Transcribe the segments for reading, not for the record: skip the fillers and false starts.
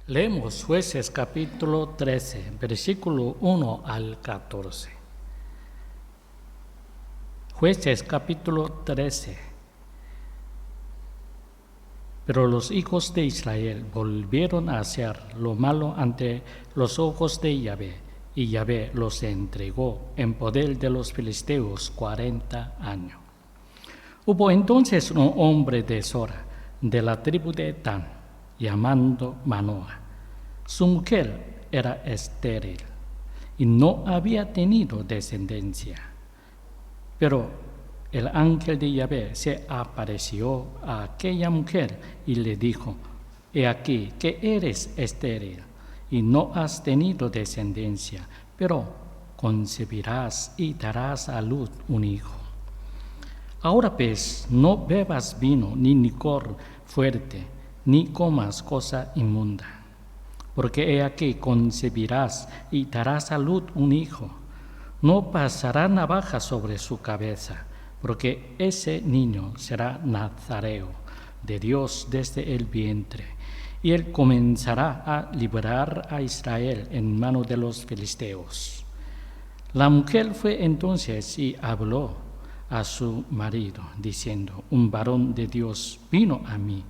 Leemos Jueces capítulo 13, versículo 1 al 14. Jueces capítulo 13. Pero los hijos de Israel volvieron a hacer lo malo ante los ojos de Yahvé, y Yahvé los entregó en poder de los filisteos 40 años. Hubo entonces un hombre de Sora, de la tribu de Dan, llamado Manoa. Su mujer era estéril y no había tenido descendencia. Pero el ángel de Yahvé se apareció a aquella mujer y le dijo: He aquí que eres estéril y no has tenido descendencia, pero concebirás y darás a luz un hijo. Ahora pues, no bebas vino ni licor fuerte, ni comas cosa inmunda, porque he aquí concebirás y darás a luz un hijo. No pasará navaja sobre su cabeza, porque ese niño será nazareo de Dios desde el vientre, y él comenzará a liberar a Israel en mano de los filisteos. La mujer fue entonces y habló a su marido, diciendo: Un varón de Dios vino a mí,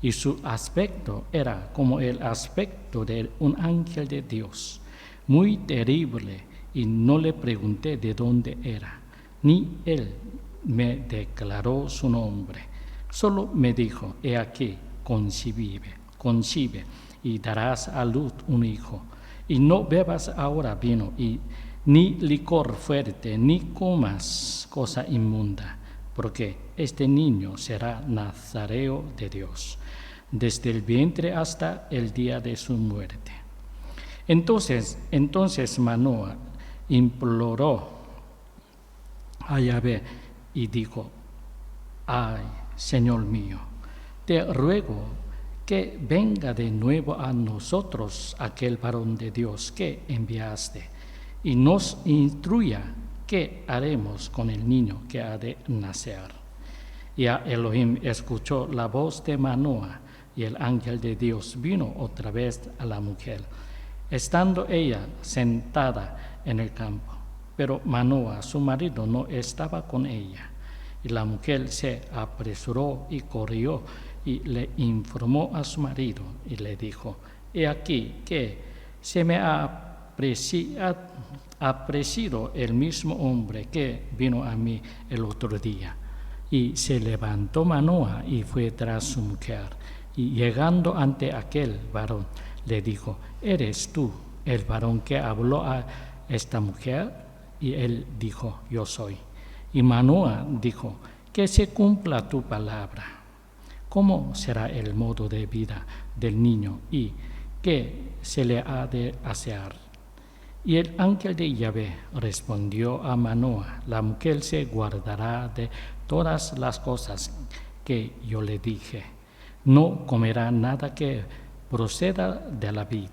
y su aspecto era como el aspecto de un ángel de Dios, muy terrible, y no le pregunté de dónde era, ni él me declaró su nombre. Solo me dijo: He aquí, concibe, y darás a luz un hijo, y no bebas ahora vino, ni licor fuerte, ni comas cosa inmunda, porque este niño será nazareo de Dios, desde el vientre hasta el día de su muerte. Entonces Manoa imploró a Yahvé y dijo: Ay, Señor mío, te ruego que venga de nuevo a nosotros aquel varón de Dios que enviaste, y nos instruya qué haremos con el niño que ha de nacer. Y Elohim escuchó la voz de Manoa, y el ángel de Dios vino otra vez a la mujer, estando ella sentada en el campo. Pero Manoa, su marido, no estaba con ella. Y la mujer se apresuró y corrió y le informó a su marido y le dijo: He aquí que se me ha aparecido el mismo hombre que vino a mí el otro día. Y se levantó Manoa y fue tras su mujer, y llegando ante aquel varón le dijo: ¿Eres tú el varón que habló a esta mujer? Y él dijo: Yo soy. Y Manoa dijo: Que se cumpla tu palabra. ¿Cómo será el modo de vida del niño y qué se le ha de hacer? Y el ángel de Yahvé respondió a Manoa: La mujer se guardará de todas las cosas que yo le dije. No comerá nada que proceda de la vid,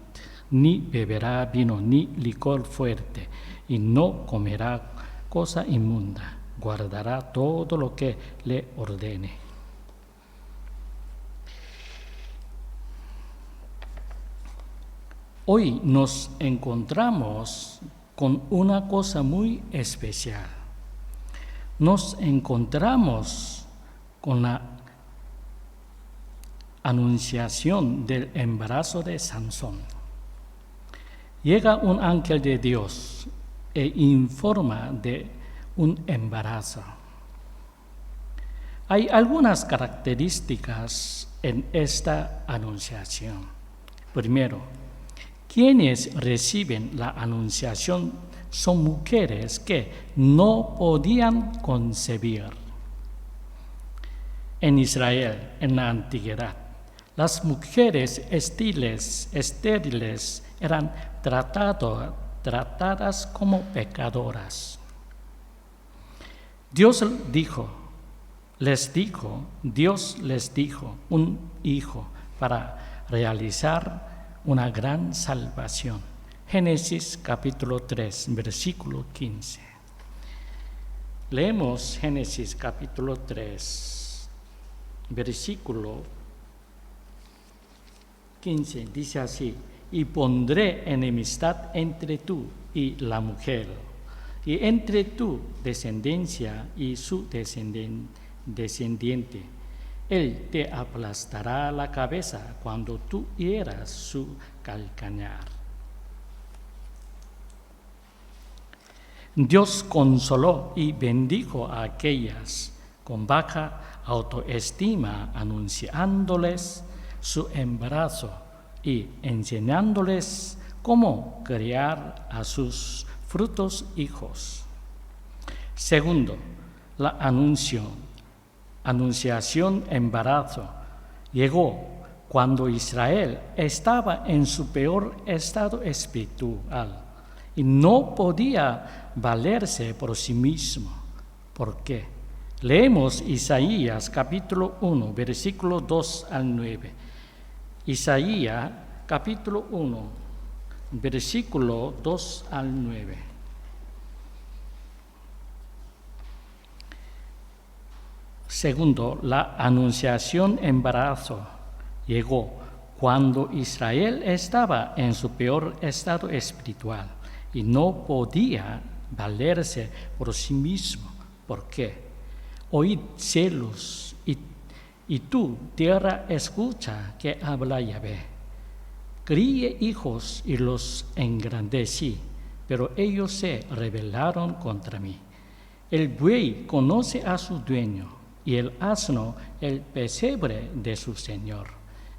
ni beberá vino ni licor fuerte, y no comerá cosa inmunda. Guardará todo lo que le ordene. Hoy nos encontramos con una cosa muy especial. Nos encontramos con la anunciación del embarazo de Sansón. Llega un ángel de Dios e informa de un embarazo. Hay algunas características en esta anunciación. Primero, quienes reciben la anunciación son mujeres que no podían concebir. En Israel, en la antigüedad, las mujeres estériles eran tratadas como pecadoras. Dios les dijo un hijo para realizar una gran salvación. Génesis capítulo 3, versículo 15. Leemos Génesis capítulo 3, versículo 15 dice así: y pondré enemistad entre tú y la mujer, y entre tu descendencia y su descendiente. Él te aplastará la cabeza cuando tú hieras su calcañar. Dios consoló y bendijo a aquellas con baja autoestima, anunciándoles su embarazo y enseñándoles cómo criar a sus frutos hijos. Segundo, la anunciación embarazo llegó cuando Israel estaba en su peor estado espiritual y no podía valerse por sí mismo. ¿Por qué? Leemos Isaías capítulo 1, versículo 2 al 9. Isaías capítulo 1, versículo 2 al 9. Segundo, la anunciación embarazo llegó cuando Israel estaba en su peor estado espiritual y no podía valerse por sí mismo. ¿Por qué? Oíd cielos y tú, tierra, escucha que habla Yahvé. Crié hijos y los engrandecí, pero ellos se rebelaron contra mí. El buey conoce a su dueño y el asno el pesebre de su señor.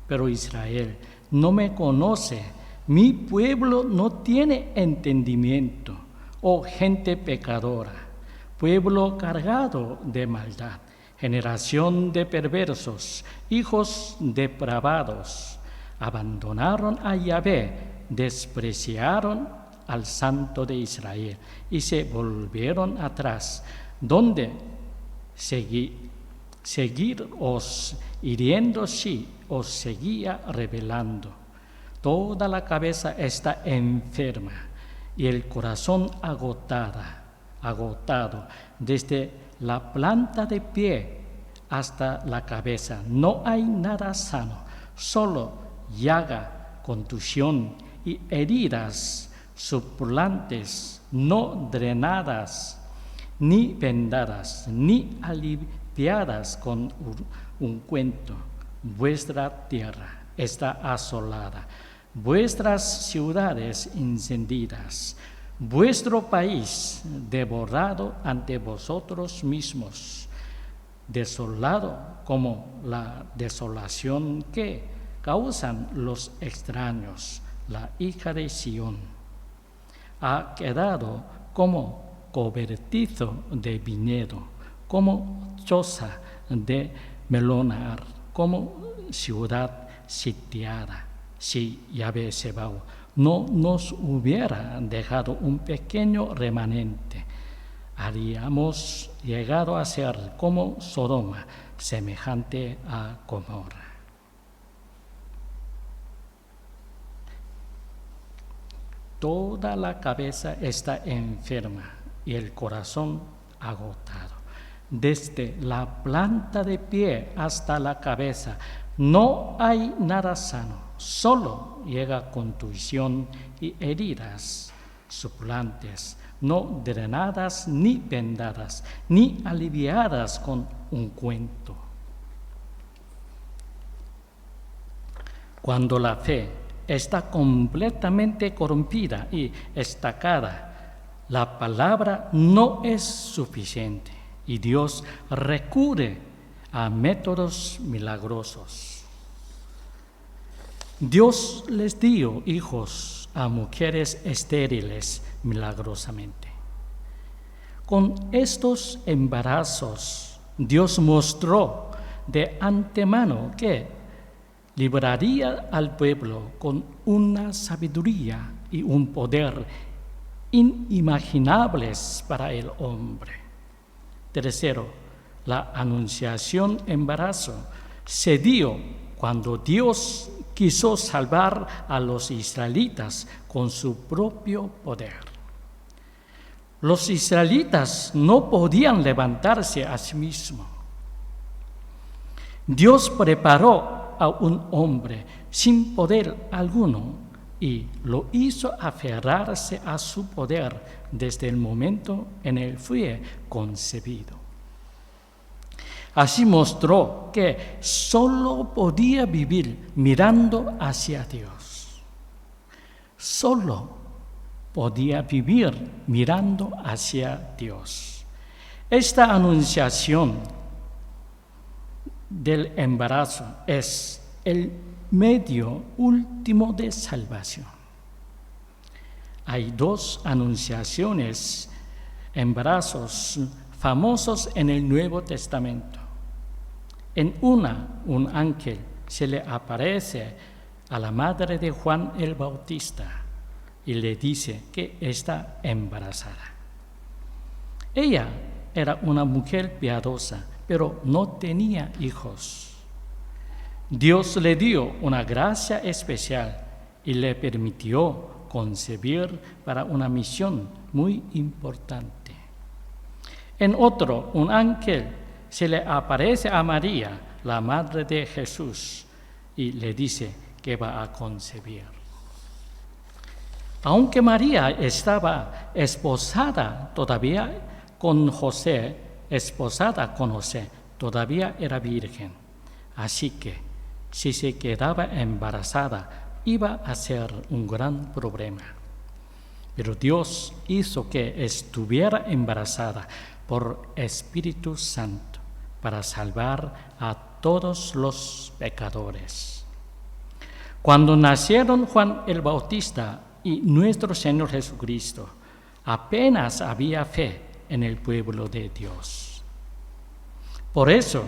Pero Israel no me conoce, mi pueblo no tiene entendimiento. Oh gente pecadora, pueblo cargado de maldad, generación de perversos, hijos depravados, abandonaron a Yahvé, despreciaron al Santo de Israel y se volvieron atrás, donde seguiros hiriendo si os seguía rebelando. Toda la cabeza está enferma y el corazón agotado, desde la planta de pie hasta la cabeza. No hay nada sano, solo llaga, contusión y heridas suplantes, no drenadas, ni vendadas, ni aliviadas con ungüento. Vuestra tierra está asolada, vuestras ciudades incendiadas, vuestro país devorado ante vosotros mismos, desolado como la desolación que causan los extraños. La hija de Sión ha quedado como cobertizo de viñedo, como choza de melonar, como ciudad sitiada. Si Yahvé Sebaot no nos hubiera dejado un pequeño remanente, habríamos llegado a ser como Sodoma, semejante a Gomorra. Toda la cabeza está enferma y el corazón agotado. Desde la planta de pie hasta la cabeza no hay nada sano, solo llega contusión y heridas suplantes, no drenadas ni vendadas, ni aliviadas con ungüento. Cuando la fe está completamente corrompida y estacada, la palabra no es suficiente y Dios recurre a métodos milagrosos. Dios les dio hijos a mujeres estériles milagrosamente. Con estos embarazos, Dios mostró de antemano que libraría al pueblo con una sabiduría y un poder inimaginables para el hombre. Tercero, la anunciación embarazo se dio cuando Dios quiso salvar a los israelitas con su propio poder. Los israelitas no podían levantarse a sí mismos. Dios preparó a un hombre sin poder alguno, y lo hizo aferrarse a su poder desde el momento en el que fue concebido. Así mostró que solo podía vivir mirando hacia Dios. Solo podía vivir mirando hacia Dios. Esta anunciación del embarazo es el medio último de salvación. Hay dos anunciaciones, embarazos famosos en el Nuevo Testamento. En una, un ángel se le aparece a la madre de Juan el Bautista y le dice que está embarazada. Ella era una mujer piadosa, pero no tenía hijos. Dios le dio una gracia especial y le permitió concebir para una misión muy importante. En otro, un ángel se le aparece a María, la madre de Jesús, y le dice que va a concebir. Aunque María estaba esposada con José, todavía era virgen. Así que, si se quedaba embarazada, iba a ser un gran problema. Pero Dios hizo que estuviera embarazada por Espíritu Santo para salvar a todos los pecadores. Cuando nacieron Juan el Bautista y nuestro Señor Jesucristo, apenas había fe en el pueblo de Dios. Por eso,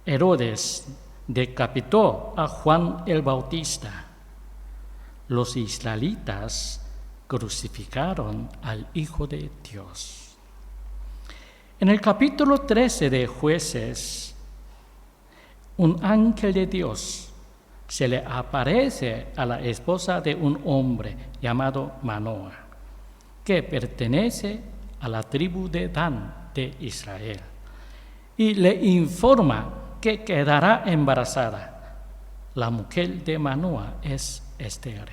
Herodes decapitó a Juan el Bautista. Los israelitas crucificaron al Hijo de Dios. En el capítulo 13 de Jueces, un ángel de Dios se le aparece a la esposa de un hombre llamado Manoa, que pertenece a la tribu de Dan de Israel, y le informa que quedará embarazada. La mujer de Manoa es estéril.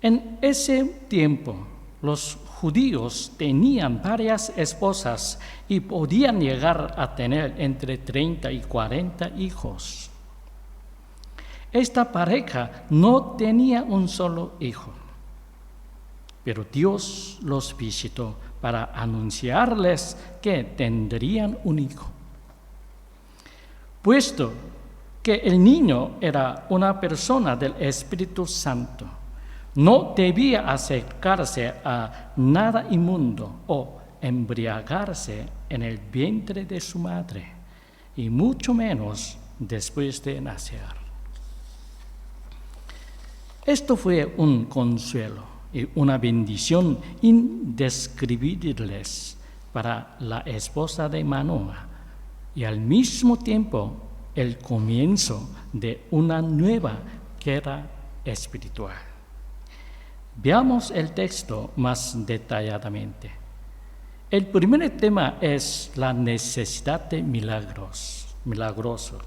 En ese tiempo, los judíos tenían varias esposas y podían llegar a tener entre 30 y 40 hijos. Esta pareja no tenía un solo hijo, pero Dios los visitó para anunciarles que tendrían un hijo. Puesto que el niño era una persona del Espíritu Santo, no debía acercarse a nada inmundo o embriagarse en el vientre de su madre, y mucho menos después de nacer. Esto fue un consuelo y una bendición indescriptibles para la esposa de Manoa, y al mismo tiempo el comienzo de una nueva guerra espiritual. Veamos el texto más detalladamente. El primer tema es la necesidad de milagrosos.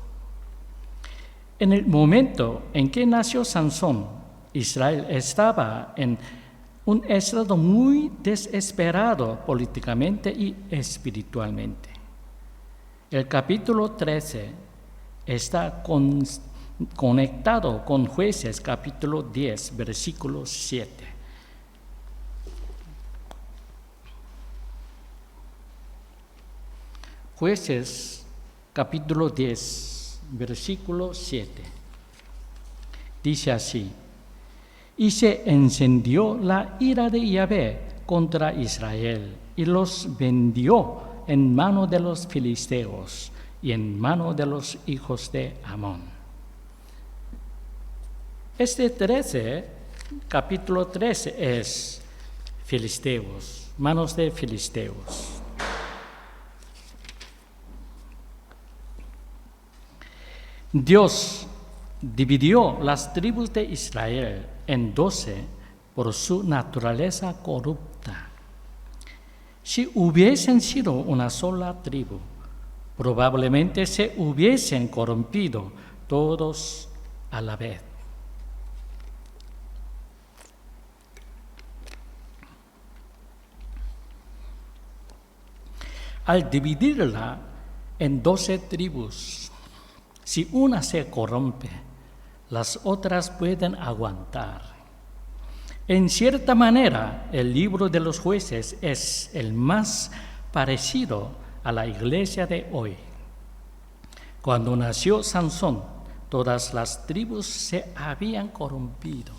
En el momento en que nació Sansón, Israel estaba en un estado muy desesperado políticamente y espiritualmente. El capítulo 13 está conectado con Jueces capítulo 10, versículo 7. Jueces capítulo 10, versículo 7. Dice así: y se encendió la ira de Yahvé contra Israel, y los vendió en mano de los filisteos y en mano de los hijos de Amón. Capítulo 13 es filisteos, manos de filisteos. Dios dividió las tribus de Israel en 12 por su naturaleza corrupta. Si hubiesen sido una sola tribu, probablemente se hubiesen corrompido todos a la vez. Al dividirla en 12 tribus, si una se corrompe, las otras pueden aguantar. En cierta manera, el libro de los jueces es el más parecido a la iglesia de hoy. Cuando nació Sansón, todas las tribus se habían corrompido.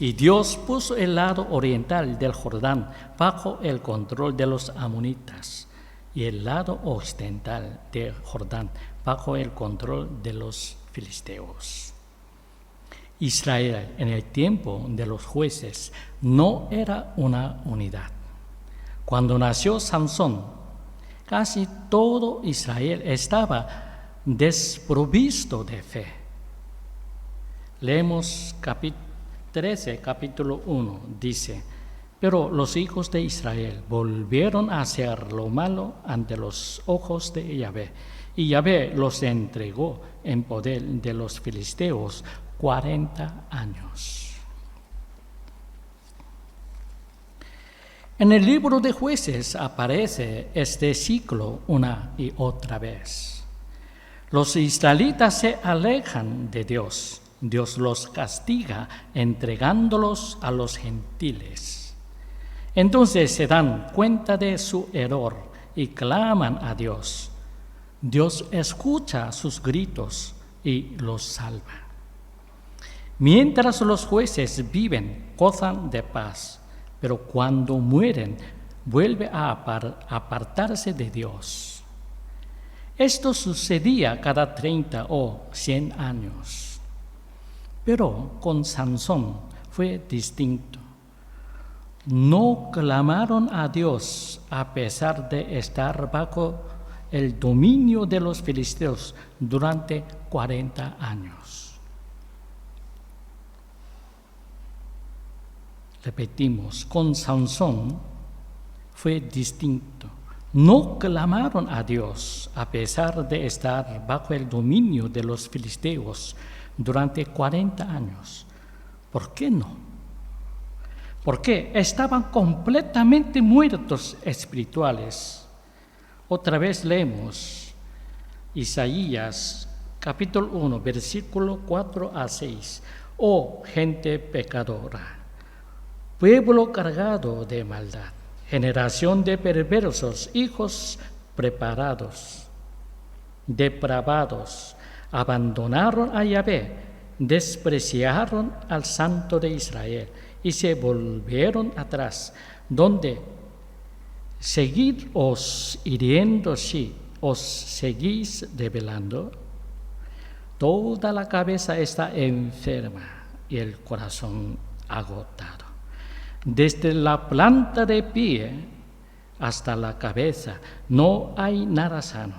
Y Dios puso el lado oriental del Jordán bajo el control de los amonitas y el lado occidental del Jordán bajo el control de los filisteos. Israel en el tiempo de los jueces no era una unidad. Cuando nació Sansón, casi todo Israel estaba desprovisto de fe. Leemos capítulo 1, dice: pero los hijos de Israel volvieron a hacer lo malo ante los ojos de Yahvé, y Yahvé los entregó en poder de los filisteos 40 años. En el libro de Jueces aparece este ciclo una y otra vez. Los israelitas se alejan de Dios. Dios los castiga entregándolos a los gentiles. Entonces se dan cuenta de su error y claman a Dios. Dios escucha sus gritos y los salva. Mientras los jueces viven, gozan de paz, pero cuando mueren, vuelven a apartarse de Dios. Esto sucedía cada 30 o 100 años. Pero con Sansón fue distinto. No clamaron a Dios a pesar de estar bajo el dominio de los filisteos durante 40 años. Repetimos, con Sansón fue distinto. No clamaron a Dios a pesar de estar bajo el dominio de los filisteos durante 40 años. ¿Por qué no? Porque estaban completamente muertos espirituales. Otra vez leemos Isaías capítulo 1, versículo 4 a 6. Oh gente pecadora, pueblo cargado de maldad, generación de perversos, hijos depravados, abandonaron a Yahvé, despreciaron al Santo de Israel y se volvieron atrás. ¿Dónde seguid os hiriendo si os seguís rebelando? Toda la cabeza está enferma y el corazón agotado. Desde la planta de pie hasta la cabeza no hay nada sano,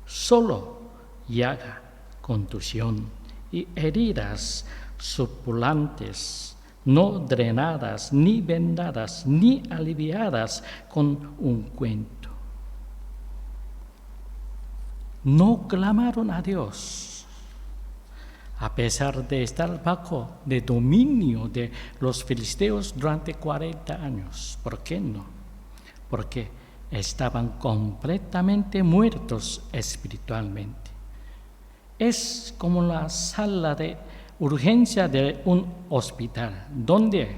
solo llaga, contusión y heridas supulantes, no drenadas, ni vendadas, ni aliviadas con ungüento. No clamaron a Dios, a pesar de estar bajo el dominio de los filisteos durante 40 años. ¿Por qué no? Porque estaban completamente muertos espiritualmente. Es como la sala de urgencia de un hospital, donde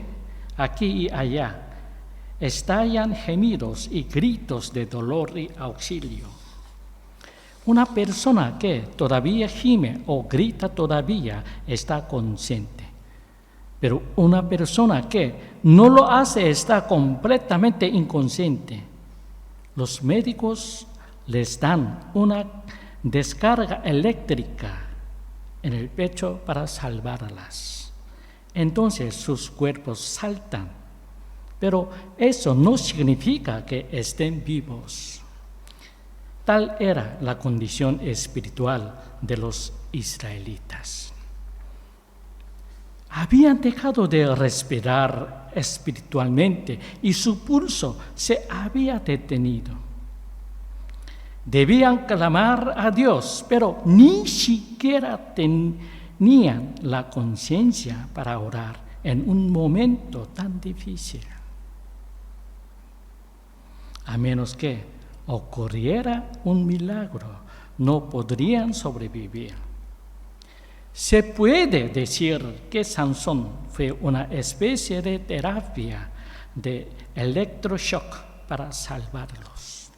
aquí y allá estallan gemidos y gritos de dolor y auxilio. Una persona que todavía gime o grita todavía está consciente, pero una persona que no lo hace está completamente inconsciente. Los médicos les dan una descarga eléctrica en el pecho para salvarlas. Entonces sus cuerpos saltan, pero eso no significa que estén vivos. Tal era la condición espiritual de los israelitas. Habían dejado de respirar espiritualmente y su pulso se había detenido. Debían clamar a Dios, pero ni siquiera tenían la conciencia para orar en un momento tan difícil. A menos que ocurriera un milagro, no podrían sobrevivir. Se puede decir que Sansón fue una especie de terapia de electroshock para salvarlos.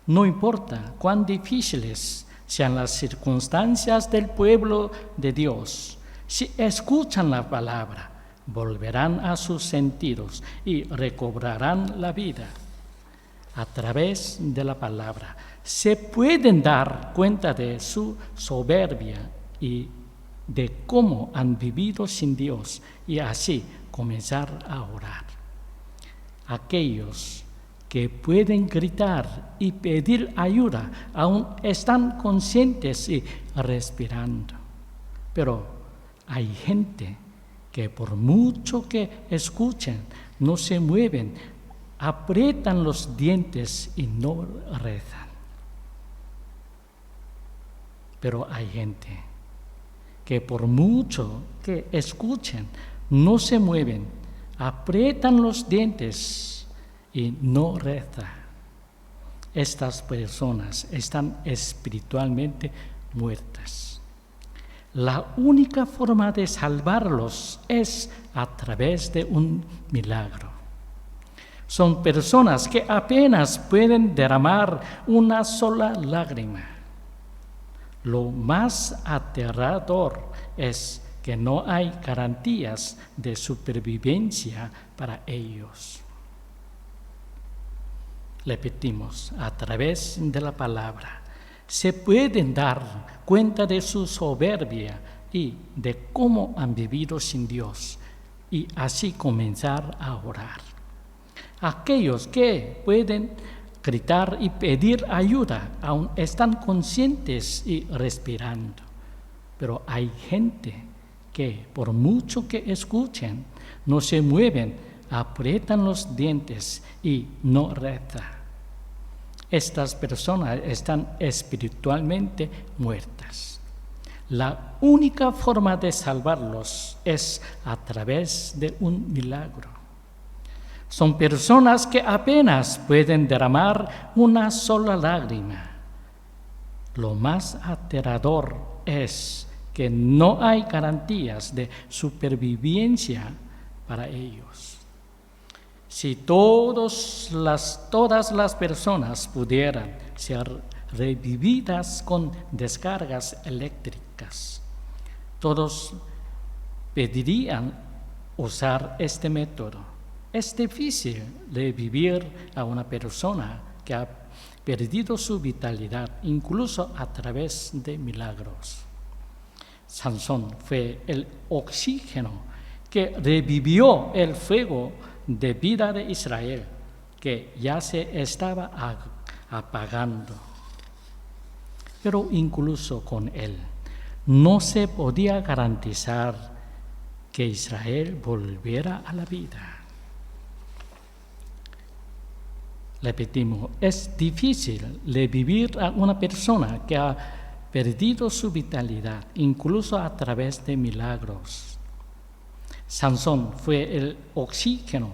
No importa cuán difíciles sean las circunstancias del pueblo de Dios, si escuchan la palabra, volverán a sus sentidos y recobrarán la vida. A través de la palabra se pueden dar cuenta de su soberbia y de cómo han vivido sin Dios y así comenzar a orar. Aquellos que pueden gritar y pedir ayuda aún están conscientes y respirando. Pero hay gente que por mucho que escuchen, no se mueven, aprietan los dientes y no rezan. Pero hay gente que por mucho que escuchen, no se mueven, aprietan los dientes y no rezan. Estas personas están espiritualmente muertas. La única forma de salvarlos es a través de un milagro. Son personas que apenas pueden derramar una sola lágrima. Lo más aterrador es que no hay garantías de supervivencia para ellos. Repetimos, a través de la palabra se pueden dar cuenta de su soberbia y de cómo han vivido sin Dios y así comenzar a orar. Aquellos que pueden gritar y pedir ayuda aún están conscientes y respirando. Pero hay gente que por mucho que escuchen, no se mueven, aprietan los dientes y no rezan. Estas personas están espiritualmente muertas. La única forma de salvarlos es a través de un milagro. Son personas que apenas pueden derramar una sola lágrima. Lo más aterrador es que no hay garantías de supervivencia para ellos. Si todas las personas pudieran ser revividas con descargas eléctricas, todos pedirían usar este método. Es difícil revivir a una persona que ha perdido su vitalidad, incluso a través de milagros. Sansón fue el oxígeno que revivió el fuego de vida de Israel, que ya se estaba apagando. Pero incluso con él, no se podía garantizar que Israel volviera a la vida. Repetimos, es difícil revivir a una persona que ha perdido su vitalidad, incluso a través de milagros. Sansón fue el oxígeno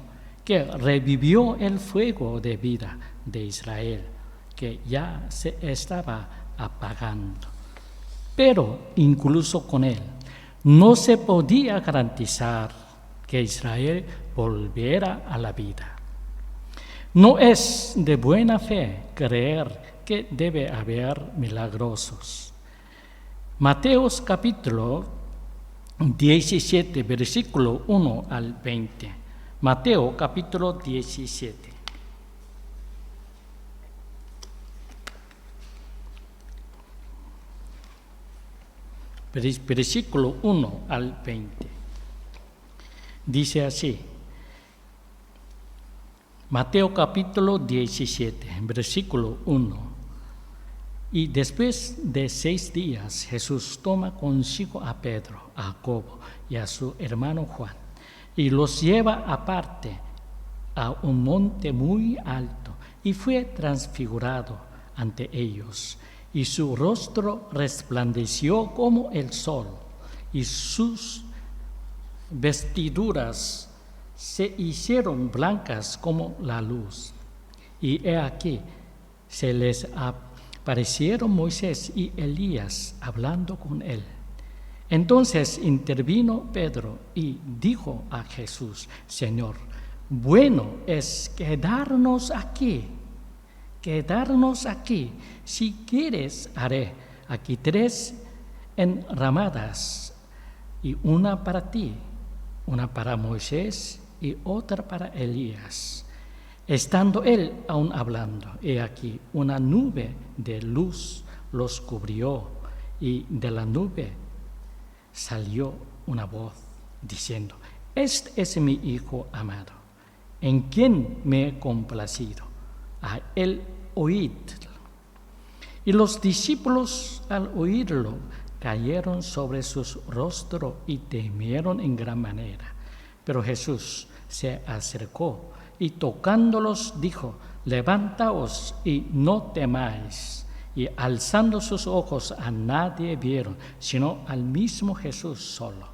que revivió el fuego de vida de Israel, que ya se estaba apagando. Pero incluso con él, no se podía garantizar que Israel volviera a la vida. No es de buena fe creer que debe haber milagrosos. Mateo capítulo 17, versículo 1 al 20. Mateo capítulo 17. Versículo 1 al 20. Dice así. Mateo capítulo 17, versículo 1. Y después de 6 días, Jesús toma consigo a Pedro, a Jacobo y a su hermano Juan, y los lleva aparte a un monte muy alto, y fue transfigurado ante ellos, y su rostro resplandeció como el sol, y sus vestiduras se hicieron blancas como la luz. Y he aquí, se les aparecieron Moisés y Elías hablando con él. Entonces intervino Pedro y dijo a Jesús: Señor, bueno es quedarnos aquí. Si quieres, haré aquí 3 enramadas, y una para ti, una para Moisés y otra para Elías. Estando él aún hablando, he aquí una nube de luz los cubrió, y de la nube salió una voz diciendo: Este es mi Hijo amado, en quien me he complacido, a él oídlo. Y los discípulos, al oírlo, cayeron sobre sus rostros y temieron en gran manera. Pero Jesús se acercó y tocándolos dijo: Levantaos y no temáis. Y alzando sus ojos a nadie vieron, sino al mismo Jesús solo.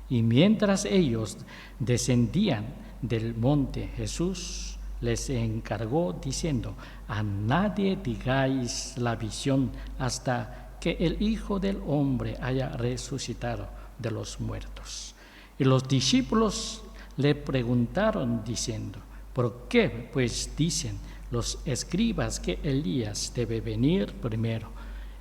Y mientras ellos descendían del monte, Jesús les encargó diciendo: A nadie digáis la visión hasta que el Hijo del Hombre haya resucitado de los muertos. Y los discípulos le preguntaron diciendo: ¿Por qué pues dicen los escribas que Elías debe venir primero?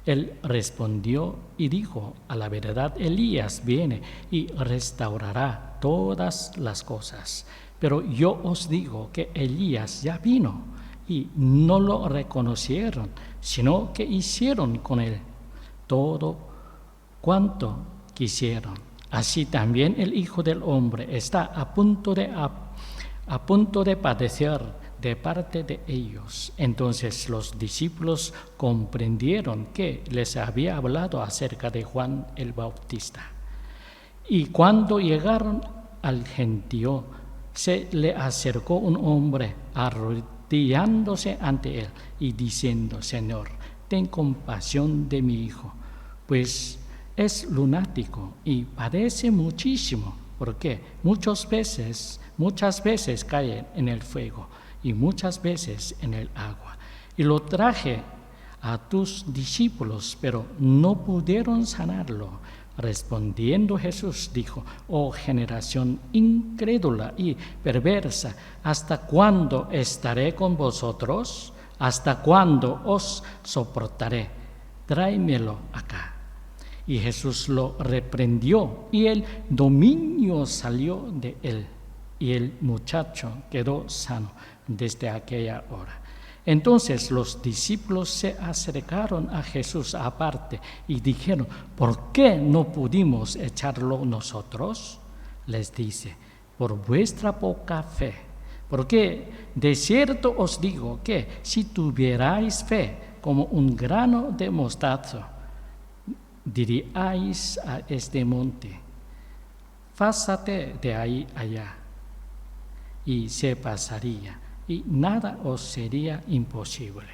Él respondió y dijo: A la verdad, Elías viene y restaurará todas las cosas. Pero yo os digo que Elías ya vino y no lo reconocieron, sino que hicieron con él todo cuanto quisieron. Así también el Hijo del Hombre está a punto de padecer de parte de ellos. Entonces los discípulos comprendieron que les había hablado acerca de Juan el Bautista. Y cuando llegaron al gentío, se le acercó un hombre arrodillándose ante él y diciendo: Señor, ten compasión de mi hijo, pues es lunático y padece muchísimo, porque muchas veces cae en el fuego y muchas veces en el agua. Y lo traje a tus discípulos, pero no pudieron sanarlo. Respondiendo Jesús dijo: Oh generación incrédula y perversa, ¿hasta cuándo estaré con vosotros? ¿Hasta cuándo os soportaré? Tráemelo acá. Y Jesús lo reprendió, y el dominio salió de él, y el muchacho quedó sano desde aquella hora. Entonces los discípulos se acercaron a Jesús aparte y dijeron: ¿Por qué no pudimos echarlo nosotros? Les dice: por vuestra poca fe. Porque de cierto os digo que si tuvierais fe como un grano de mostaza, diríais a este monte: pásate de ahí allá, y se pasaría, y nada os sería imposible.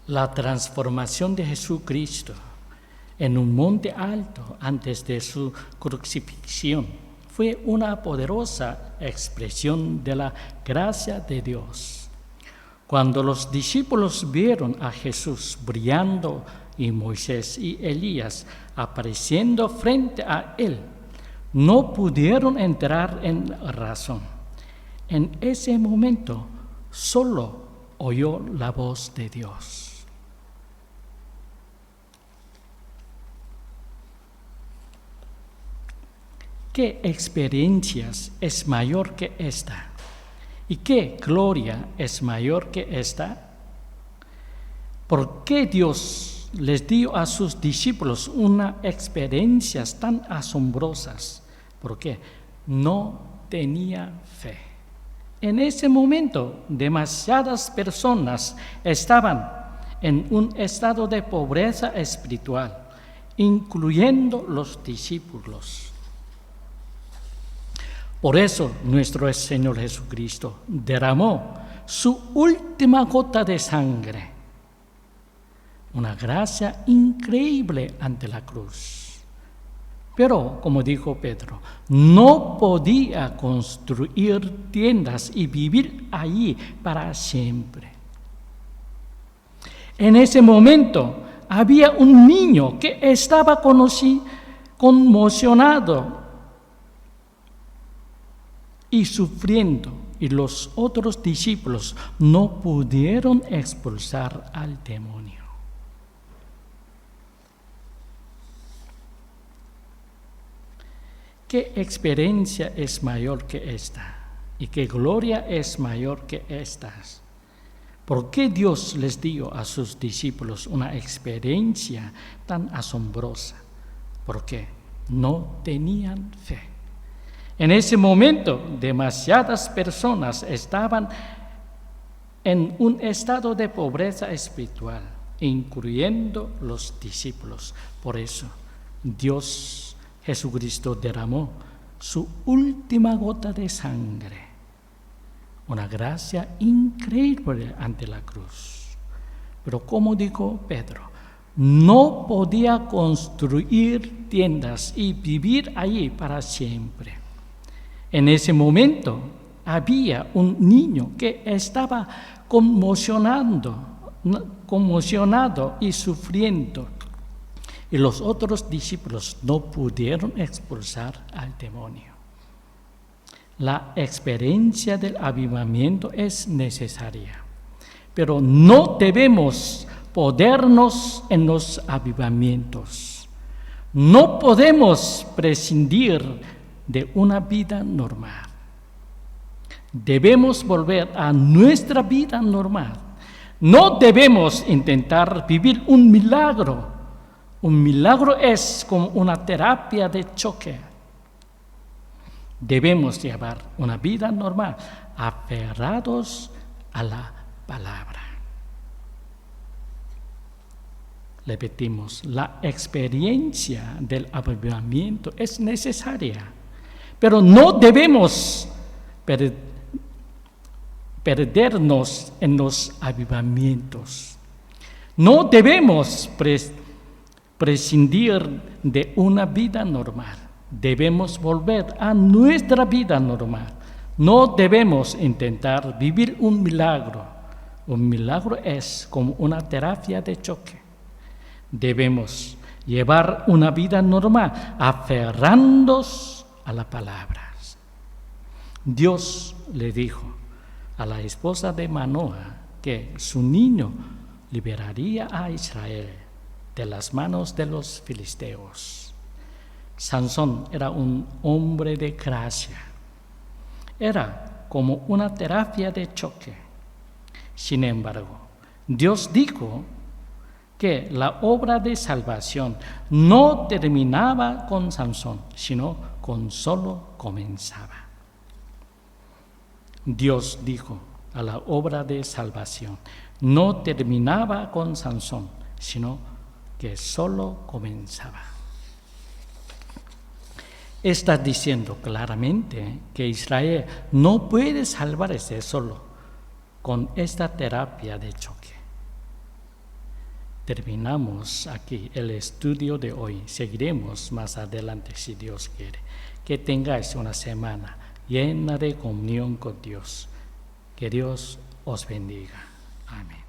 La transformación de Jesucristo en un monte alto antes de su crucifixión fue una poderosa expresión de la gracia de Dios. Cuando los discípulos vieron a Jesús brillando y Moisés y Elías apareciendo frente a él, no pudieron entrar en razón. En ese momento solo oyó la voz de Dios. ¿Qué experiencias es mayor que esta? ¿Y qué gloria es mayor que esta? ¿Por qué Dios les dio a sus discípulos unas experiencias tan asombrosas? Porque no tenía fe. En ese momento, demasiadas personas estaban en un estado de pobreza espiritual, incluyendo los discípulos. Por eso nuestro Señor Jesucristo derramó su última gota de sangre, una gracia increíble ante la cruz. Pero, como dijo Pedro, no podía construir tiendas y vivir allí para siempre. En ese momento había un niño que estaba conmocionado y sufriendo, y los otros discípulos no pudieron expulsar al demonio. ¿Qué experiencia es mayor que esta? ¿Y qué gloria es mayor que estas? ¿Por qué Dios les dio a sus discípulos una experiencia tan asombrosa? Porque no tenían fe. En ese momento, demasiadas personas estaban en un estado de pobreza espiritual, incluyendo los discípulos. Por eso, Dios Jesucristo derramó su última gota de sangre, una gracia increíble ante la cruz. Pero como dijo Pedro, no podía construir tiendas y vivir allí para siempre. En ese momento había un niño que estaba conmocionado y sufriendo, y los otros discípulos no pudieron expulsar al demonio. La experiencia del avivamiento es necesaria, pero no debemos ponernos en los avivamientos. No podemos prescindir de una vida normal. Debemos volver a nuestra vida normal. No debemos intentar vivir un milagro. Un milagro es como una terapia de choque. Debemos llevar una vida normal, aferrados a la palabra. Repetimos, la experiencia del avivamiento es necesaria, pero no debemos perdernos en los avivamientos. No debemos prescindir de una vida normal. Debemos volver a nuestra vida normal. No debemos intentar vivir un milagro. Un milagro es como una terapia de choque. Debemos llevar una vida normal, aferrándonos a la palabra. Dios le dijo a la esposa de Manoah que su niño liberaría a Israel de las manos de los filisteos. Sansón era un hombre de gracia. Era como una terapia de choque. Sin embargo, Dios dijo que la obra de salvación no terminaba con Sansón, sino con solo comenzaba. Dios dijo a la obra de salvación no terminaba con Sansón, sino que solo comenzaba. Está diciendo claramente que Israel no puede salvarse solo con esta terapia de choque. Terminamos aquí el estudio de hoy. Seguiremos más adelante si Dios quiere. Que tengáis una semana llena de comunión con Dios. Que Dios os bendiga. Amén.